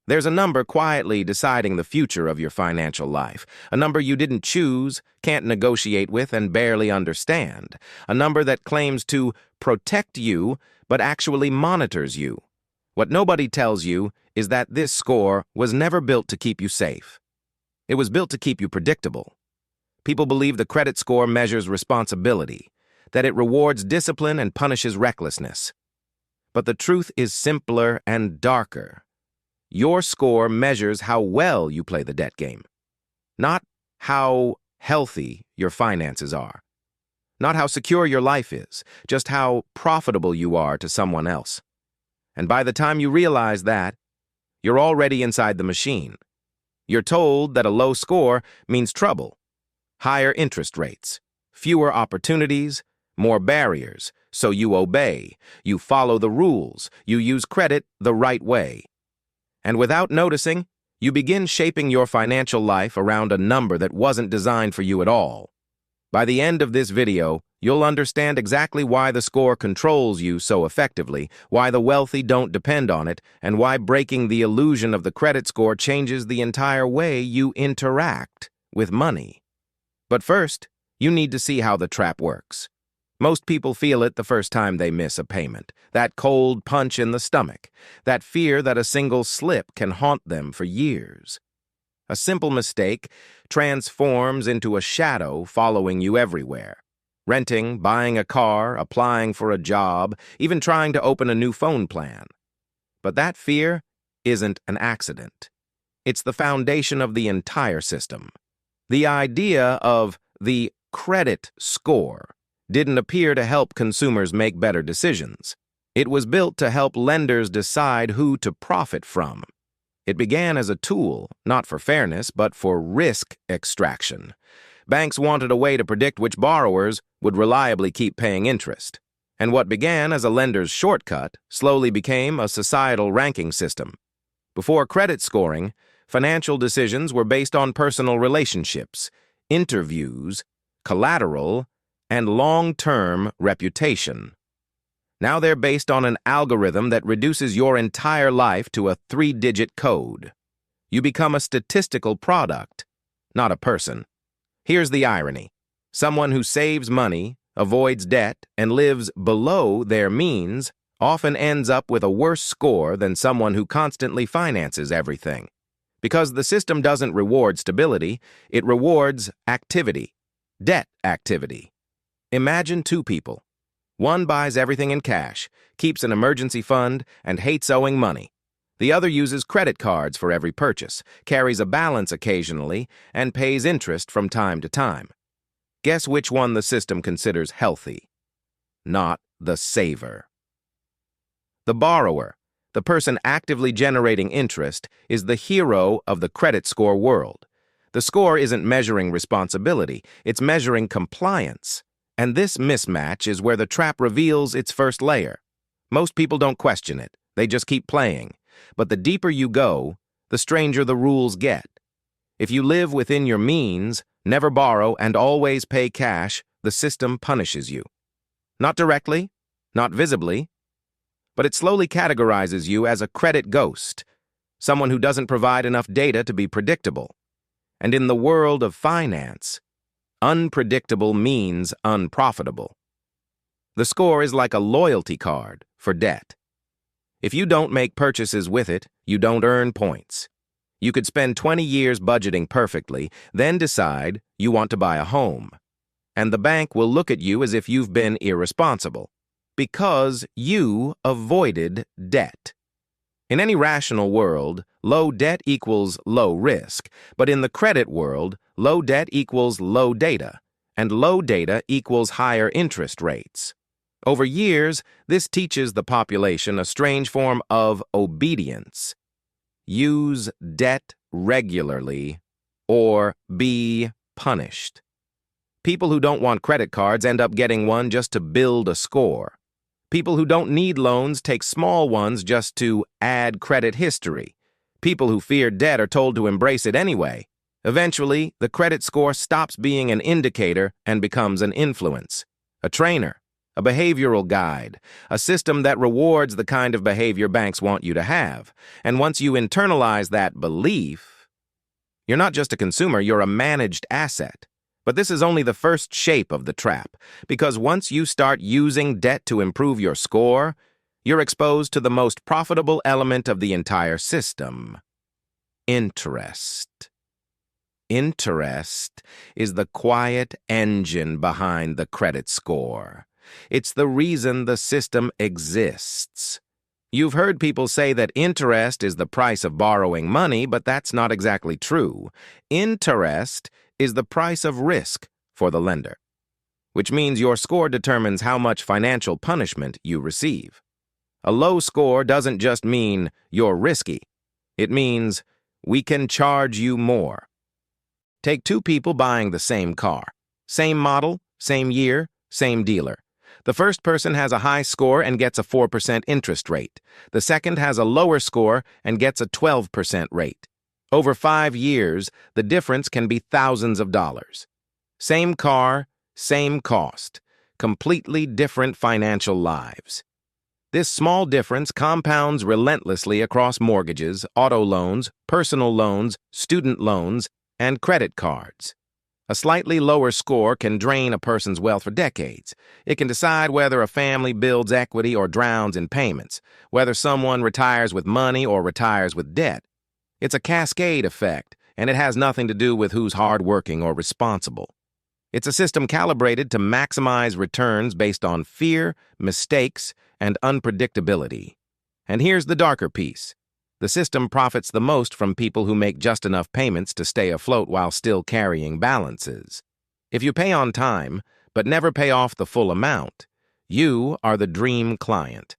There's a number quietly deciding the future of your financial life, a number you didn't choose, can't negotiate with, and barely understand, a number that claims to protect you but actually monitors you. What nobody tells you is that this score was never built to keep you safe. It was built to keep you predictable. People believe the credit score measures responsibility, that it rewards discipline and punishes recklessness. But the truth is simpler and darker. Your score measures how well you play the debt game, not how healthy your finances are, not how secure your life is, just how profitable you are to someone else. And by the time you realize that, you're already inside the machine. You're told that a low score means trouble, higher interest rates, fewer opportunities, more barriers, so you obey, you follow the rules, you use credit the right way. And without noticing, you begin shaping your financial life around a number that wasn't designed for you at all. By the end of this video, you'll understand exactly why the score controls you so effectively, why the wealthy don't depend on it, and why breaking the illusion of the credit score changes the entire way you interact with money. But first, you need to see how the trap works. Most people feel it the first time they miss a payment, that cold punch in the stomach, that fear that a single slip can haunt them for years. A simple mistake transforms into a shadow following you everywhere. Renting, buying a car, applying for a job, even trying to open a new phone plan. But that fear isn't an accident. It's the foundation of the entire system. The idea of the credit score didn't appear to help consumers make better decisions. It was built to help lenders decide who to profit from. It began as a tool, not for fairness, but for risk extraction. Banks wanted a way to predict which borrowers would reliably keep paying interest. And what began as a lender's shortcut slowly became a societal ranking system. Before credit scoring, financial decisions were based on personal relationships, interviews, collateral, and long-term reputation. Now they're based on an algorithm that reduces your entire life to a 3-digit code. You become a statistical product, not a person. Here's the irony. Someone who saves money, avoids debt, and lives below their means often ends up with a worse score than someone who constantly finances everything. Because the system doesn't reward stability, it rewards activity, debt activity. Imagine two people. One buys everything in cash, keeps an emergency fund, and hates owing money. The other uses credit cards for every purchase, carries a balance occasionally, and pays interest from time to time. Guess which one the system considers healthy? Not the saver. The borrower, the person actively generating interest, is the hero of the credit score world. The score isn't measuring responsibility, it's measuring compliance. And this mismatch is where the trap reveals its first layer. Most people don't question it, they just keep playing. But the deeper you go, the stranger the rules get. If you live within your means, never borrow, and always pay cash, the system punishes you. Not directly, not visibly, but it slowly categorizes you as a credit ghost, someone who doesn't provide enough data to be predictable. And in the world of finance, unpredictable means unprofitable. The score is like a loyalty card for debt. If you don't make purchases with it, you don't earn points. You could spend 20 years budgeting perfectly, then decide you want to buy a home. And the bank will look at you as if you've been irresponsible, because you avoided debt. In any rational world, low debt equals low risk, but in the credit world, low debt equals low data, and low data equals higher interest rates. Over years, this teaches the population a strange form of obedience. Use debt regularly, or be punished. People who don't want credit cards end up getting one just to build a score. People who don't need loans take small ones just to add credit history. People who fear debt are told to embrace it anyway. Eventually, the credit score stops being an indicator and becomes an influence, a trainer, a behavioral guide, a system that rewards the kind of behavior banks want you to have. And once you internalize that belief, you're not just a consumer, you're a managed asset. But this is only the first shape of the trap, because once you start using debt to improve your score, you're exposed to the most profitable element of the entire system: interest. Interest is the quiet engine behind the credit score. It's the reason the system exists. You've heard people say that interest is the price of borrowing money, but that's not exactly true. Interest is the price of risk for the lender, which means your score determines how much financial punishment you receive. A low score doesn't just mean you're risky. It means we can charge you more. Take two people buying the same car. Same model, same year, same dealer. The first person has a high score and gets a 4% interest rate. The second has a lower score and gets a 12% rate. Over 5 years, the difference can be thousands of dollars. Same car, same cost. Completely different financial lives. This small difference compounds relentlessly across mortgages, auto loans, personal loans, student loans, and credit cards. A slightly lower score can drain a person's wealth for decades. It can decide whether a family builds equity or drowns in payments, whether someone retires with money or retires with debt. It's a cascade effect, and it has nothing to do with who's hardworking or responsible. It's a system calibrated to maximize returns based on fear, mistakes, and unpredictability. And here's the darker piece. The system profits the most from people who make just enough payments to stay afloat while still carrying balances. If you pay on time, but never pay off the full amount, you are the dream client.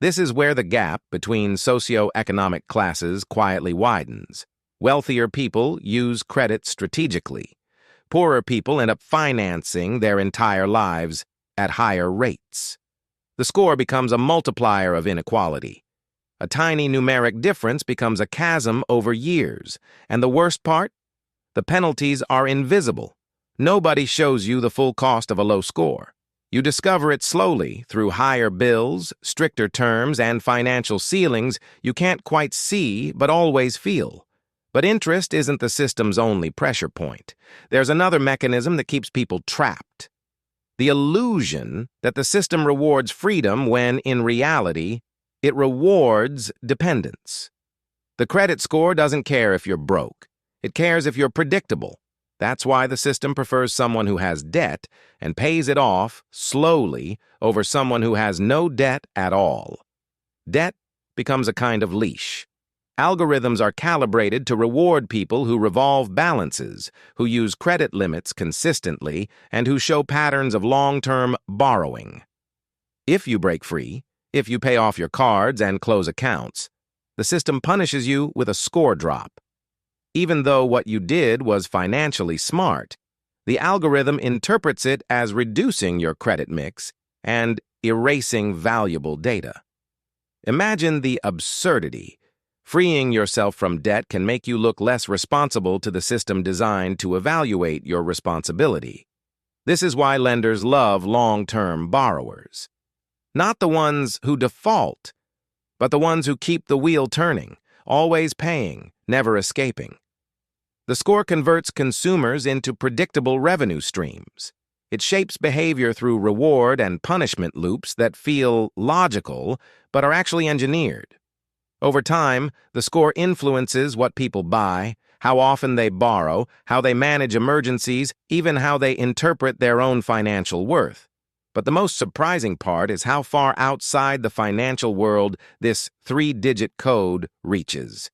This is where the gap between socioeconomic classes quietly widens. Wealthier people use credit strategically. Poorer people end up financing their entire lives at higher rates. The score becomes a multiplier of inequality. A tiny numeric difference becomes a chasm over years. And the worst part? The penalties are invisible. Nobody shows you the full cost of a low score. You discover it slowly through higher bills, stricter terms, and financial ceilings you can't quite see but always feel. But interest isn't the system's only pressure point. There's another mechanism that keeps people trapped. The illusion that the system rewards freedom when, in reality, it rewards dependence. The credit score doesn't care if you're broke. It cares if you're predictable. That's why the system prefers someone who has debt and pays it off slowly over someone who has no debt at all. Debt becomes a kind of leash. Algorithms are calibrated to reward people who revolve balances, who use credit limits consistently, and who show patterns of long-term borrowing. If you break free, if you pay off your cards and close accounts, the system punishes you with a score drop. Even though what you did was financially smart, the algorithm interprets it as reducing your credit mix and erasing valuable data. Imagine the absurdity. Freeing yourself from debt can make you look less responsible to the system designed to evaluate your responsibility. This is why lenders love long-term borrowers. Not the ones who default, but the ones who keep the wheel turning, always paying, never escaping. The score converts consumers into predictable revenue streams. It shapes behavior through reward and punishment loops that feel logical, but are actually engineered. Over time, the score influences what people buy, how often they borrow, how they manage emergencies, even how they interpret their own financial worth. But the most surprising part is how far outside the financial world this 3-digit code reaches.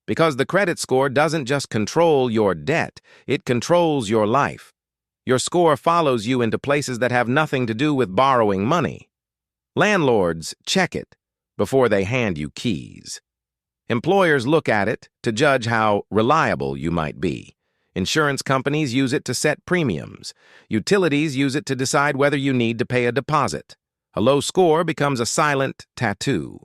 Because the credit score doesn't just control your debt, it controls your life. Your score follows you into places that have nothing to do with borrowing money. Landlords check it before they hand you keys. Employers look at it to judge how reliable you might be. Insurance companies use it to set premiums. Utilities use it to decide whether you need to pay a deposit. A low score becomes a silent tattoo.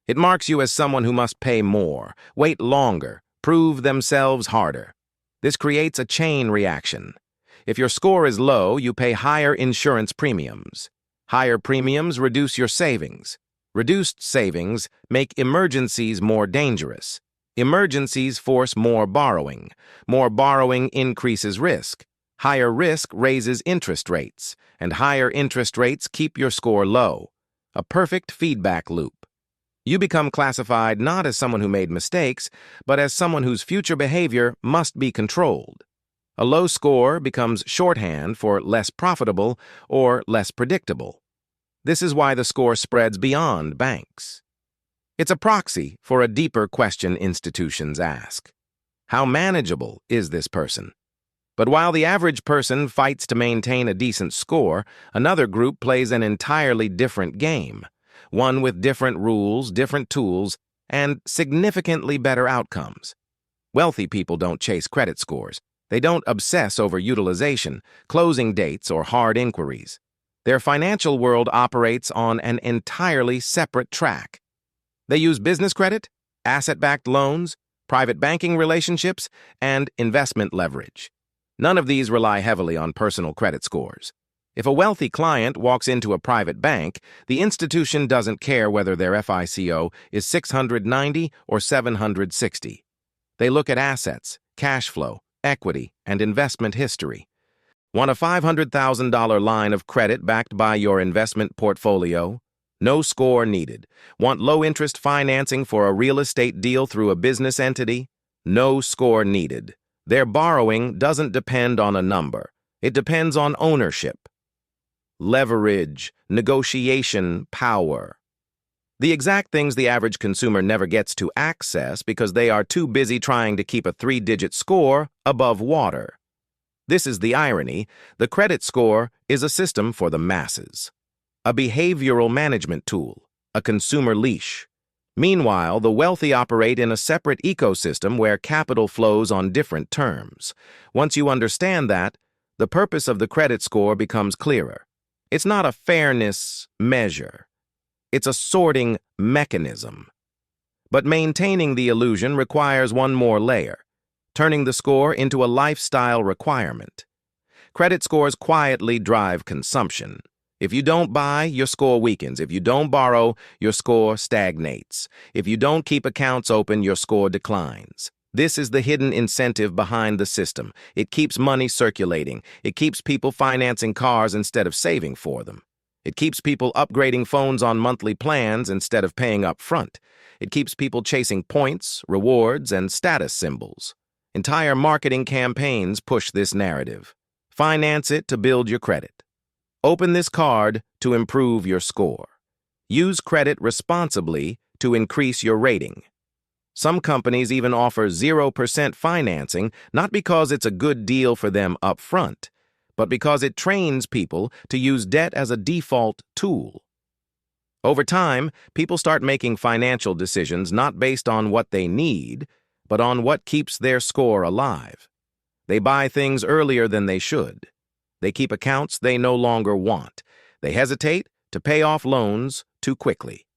It marks you as someone who must pay more, wait longer, prove themselves harder. This creates a chain reaction. If your score is low, you pay higher insurance premiums. Higher premiums reduce your savings. Reduced savings make emergencies more dangerous. Emergencies force more borrowing. More borrowing increases risk. Higher risk raises interest rates, and higher interest rates keep your score low. A perfect feedback loop. You become classified not as someone who made mistakes, but as someone whose future behavior must be controlled. A low score becomes shorthand for less profitable or less predictable. This is why the score spreads beyond banks. It's a proxy for a deeper question institutions ask. How manageable is this person? But while the average person fights to maintain a decent score, another group plays an entirely different game, one with different rules, different tools, and significantly better outcomes. Wealthy people don't chase credit scores. They don't obsess over utilization, closing dates, or hard inquiries. Their financial world operates on an entirely separate track. They use business credit, asset-backed loans, private banking relationships, and investment leverage. None of these rely heavily on personal credit scores. If a wealthy client walks into a private bank, the institution doesn't care whether their FICO is 690 or 760. They look at assets, cash flow, equity, and investment history. Want a $500,000 line of credit backed by your investment portfolio? No score needed. Want low-interest financing for a real estate deal through a business entity? No score needed. Their borrowing doesn't depend on a number. It depends on ownership, leverage, negotiation power. The exact things the average consumer never gets to access because they are too busy trying to keep a 3-digit score above water. This is the irony. The credit score is a system for the masses, a behavioral management tool, a consumer leash. Meanwhile, the wealthy operate in a separate ecosystem where capital flows on different terms. Once you understand that, the purpose of the credit score becomes clearer. It's not a fairness measure. It's a sorting mechanism. But maintaining the illusion requires one more layer, turning the score into a lifestyle requirement. Credit scores quietly drive consumption. If you don't buy, your score weakens. If you don't borrow, your score stagnates. If you don't keep accounts open, your score declines. This is the hidden incentive behind the system. It keeps money circulating. It keeps people financing cars instead of saving for them. It keeps people upgrading phones on monthly plans instead of paying up front. It keeps people chasing points, rewards, and status symbols. Entire marketing campaigns push this narrative. Finance it to build your credit. Open this card to improve your score. Use credit responsibly to increase your rating. Some companies even offer 0% financing, not because it's a good deal for them up front, but because it trains people to use debt as a default tool. Over time, people start making financial decisions not based on what they need, but on what keeps their score alive. They buy things earlier than they should. They keep accounts they no longer want. They hesitate to pay off loans too quickly.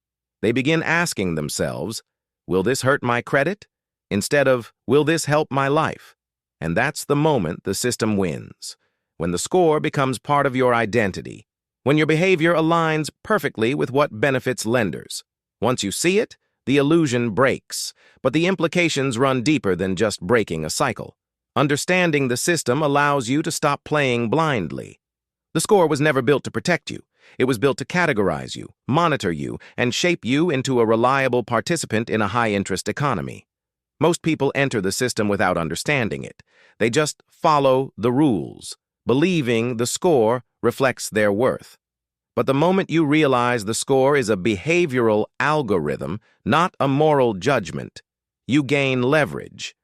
They begin asking themselves, will this hurt my credit? Instead of, will this help my life? And that's the moment the system wins. When the score becomes part of your identity. When your behavior aligns perfectly with what benefits lenders. Once you see it, the illusion breaks. But the implications run deeper than just breaking a cycle. Understanding the system allows you to stop playing blindly. The score was never built to protect you. It was built to categorize you, monitor you, and shape you into a reliable participant in a high-interest economy. Most people enter the system without understanding it. They just follow the rules, believing the score reflects their worth. But the moment you realize the score is a behavioral algorithm, not a moral judgment, you gain leverage.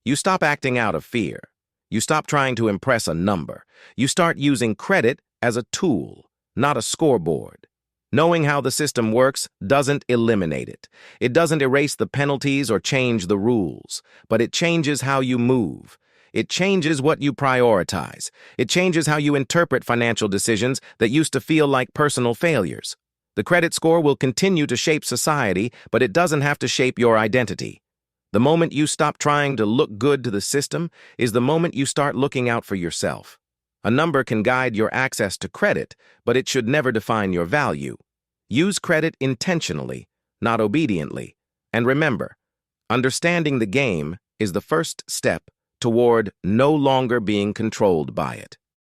You stop acting out of fear. You stop trying to impress a number. You start using credit as a tool, not a scoreboard. Knowing how the system works doesn't eliminate it. It doesn't erase the penalties or change the rules, but it changes how you move. It changes what you prioritize. It changes how you interpret financial decisions that used to feel like personal failures. The credit score will continue to shape society, but it doesn't have to shape your identity. The moment you stop trying to look good to the system is the moment you start looking out for yourself. A number can guide your access to credit, but it should never define your value. Use credit intentionally, not obediently. And remember, understanding the game is the first step toward no longer being controlled by it.